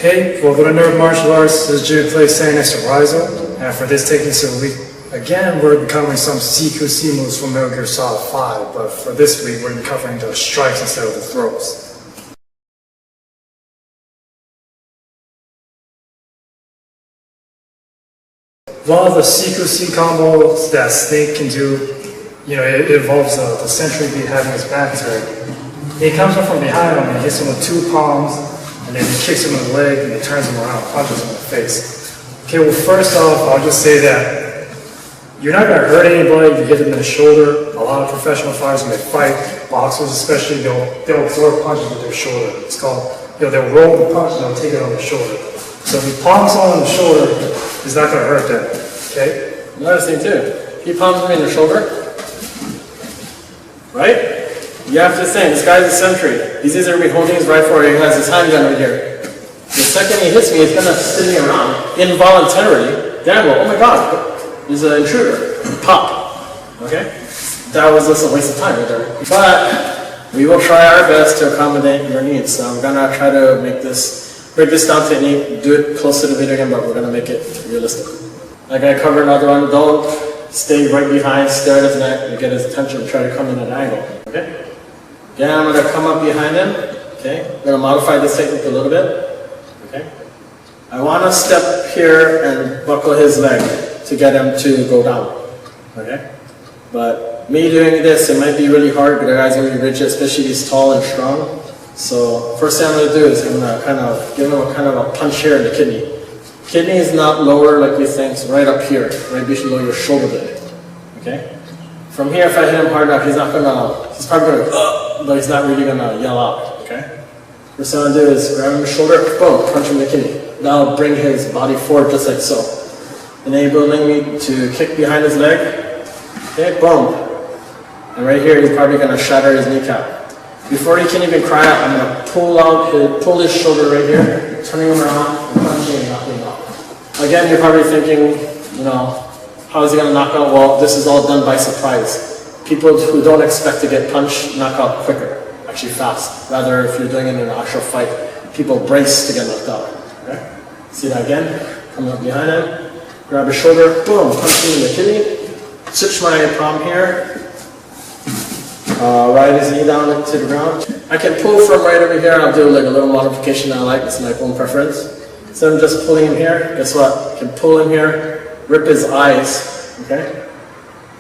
Hey, welcome to Nerd Martial Arts. This is Jimmy Play standing next to Rizo. And for this technique, so we're covering some CQC moves from Metal Gear Solid 5, but for this week, we're covering the strikes instead of the throws. One of the CQC combos that Snake can do, it involves the sentry beat having his back turned. He comes up from behind him and hits him with two palms, and then he kicks him in the leg and he turns him around, punches him in the face. Okay, well first off, I'll just say that you're not going to hurt anybody if you hit him in the shoulder. A lot of professional fighters, when they fight, boxers especially, they'll absorb punches with their shoulder. It's called, they'll roll the punch and they'll take it on the shoulder. So if he palms someone on the shoulder, it's not going to hurt them, okay? Another thing too, he palms me in the shoulder, right? You have to think, this guy's a sentry. He's either be holding his rifle or he has his handgun right here. The second he hits me, he's gonna spin me around involuntarily. Damn well, oh my god, he's an intruder. Pop. Okay? That was just a waste of time right there. But we will try our best to accommodate your needs. So I'm gonna try to break this down technique, do it close to the video game, but we're gonna make it realistic. Like I covered another one, don't stay right behind, stare at his neck, and get his attention, try to come in at an angle. Okay? Again, I'm going to come up behind him, okay? I'm going to modify this technique a little bit, okay? I want to step here and buckle his leg to get him to go down, okay? But me doing this, it might be really hard, but the guy's going to be rigid, especially if he's tall and strong. So first thing I'm going to do is I'm going to kind of give him a punch here in the kidney. Kidney is not lower like you think, it's right up here, right below your shoulder blade, okay? From here, if I hit him hard enough, he's probably going to, but he's not really going to yell out, okay? First thing I'm going to do is grab him in the shoulder, boom, punch him in the kidney. That'll bring his body forward just like so. Enabling me to kick behind his leg, okay, boom. And right here, he's probably going to shatter his kneecap. Before he can even cry out, I'm going to pull his shoulder right here, turning him around, and punching and knocking him out. Again, you're probably thinking, how is he going to knock out? Well, this is all done by surprise. People who don't expect to get punched knock out quicker, actually fast. Rather, if you're doing it in an actual fight, people brace to get knocked out. Okay? See that again? Coming up behind him, grab his shoulder, boom, punch him in the kidney. Switch my palm here. Ride his knee down to the ground. I can pull from right over here. I'll do like a little modification that I like. It's my own preference. So I'm just pulling him here. Guess what? I can pull him here, rip his eyes. Okay?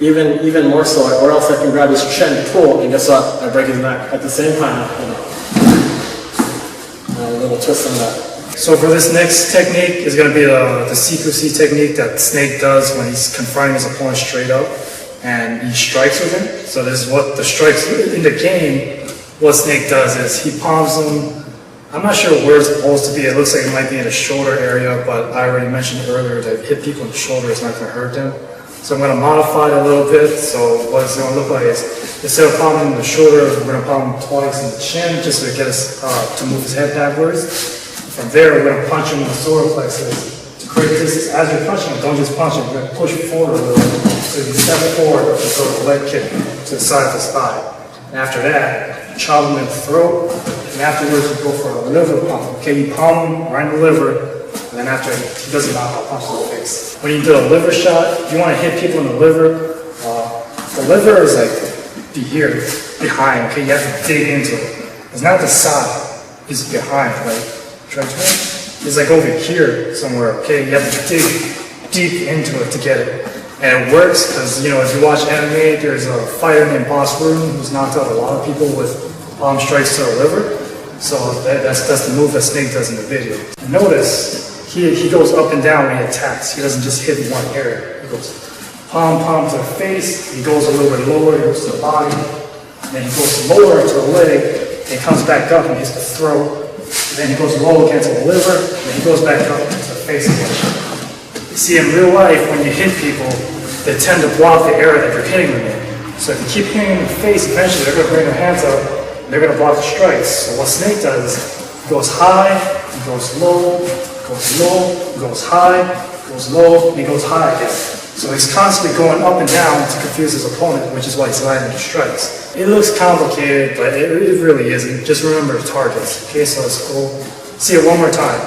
Even more so, or else I can grab his chin, pull, and guess what? I break his neck at the same time. A little twist on that. So for this next technique is going to be the CQC technique that Snake does when he's confronting his opponent straight up and he strikes with him. So this is what the strikes in the game. What Snake does is he palms him. I'm not sure where it's supposed to be. It looks like it might be in the shoulder area, but I already mentioned earlier that hit people in the shoulder is not going to hurt them. So I'm going to modify it a little bit. So what it's going to look like is instead of palming in the shoulder, we're going to palm him twice in the chin just to get us to move his head backwards. From there, we're going to punch him in the solar plexus to create distance. As you're punching him, don't just punch him. We're going to push forward a little. So you step forward and throw the leg kick to the side of his thigh. And after that, chop him in the throat. And afterwards, you go for a liver palm. Okay, you palm him right in the liver. And then after he doesn't knock out, punch in the face. When you do a liver shot, if you want to hit people in the liver is like here, behind, okay? You have to dig into it. It's not the side, it's behind, right? Try to it's like over here somewhere, okay? You have to dig deep into it to get it. And it works because, if you watch anime, there's a fighter named Boss Room who's knocked out a lot of people with palm strikes to the liver. So that's the move that Snake does in the video. Notice, he goes up and down when he attacks. He doesn't just hit one area. He goes palm to the face. He goes a little bit lower. He goes to the body. And then he goes lower to the leg. And he comes back up and hits the throat. And then he goes low again to the liver. And then he goes back up to the face again. You see, in real life, when you hit people, they tend to block the area that you're hitting them in. So if you keep hitting them in the face, eventually they're going to bring their hands up. And they're going to block the strikes. So what Snake does, he goes high, he goes low, goes low, goes high, goes low, and he goes high again. So he's constantly going up and down to confuse his opponent, which is why he's landing the strikes. It looks complicated, but it really isn't. Just remember the targets. Okay, so let's go see it one more time.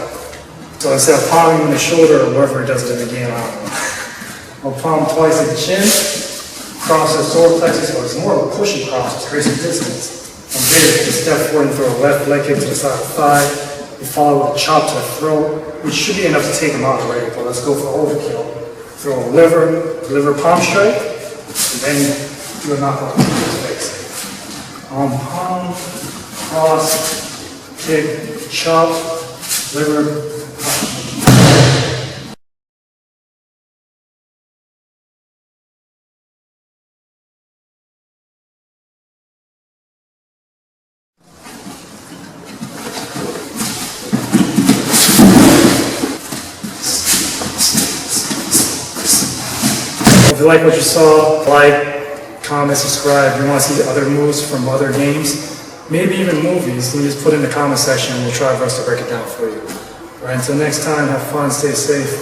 So instead of palming in the shoulder or wherever it does it in the game, I don't know. I'll palm twice at the chin, cross the solar plexus, so it's more of a pushy cross, it's creates some distance. From there, you can step forward and throw a left leg kick to the side of the thigh. You follow with a chop to the throat, which should be enough to take him out already, but let's go for overkill. Throw a liver palm strike, and then do a knockout to his face. Palm, cross, kick, chop, liver, palm. If you like what you saw, like, comment, subscribe. If you want to see other moves from other games, maybe even movies, then just put in the comment section and we'll try for us to break it down for you. All right, until next time, have fun, stay safe.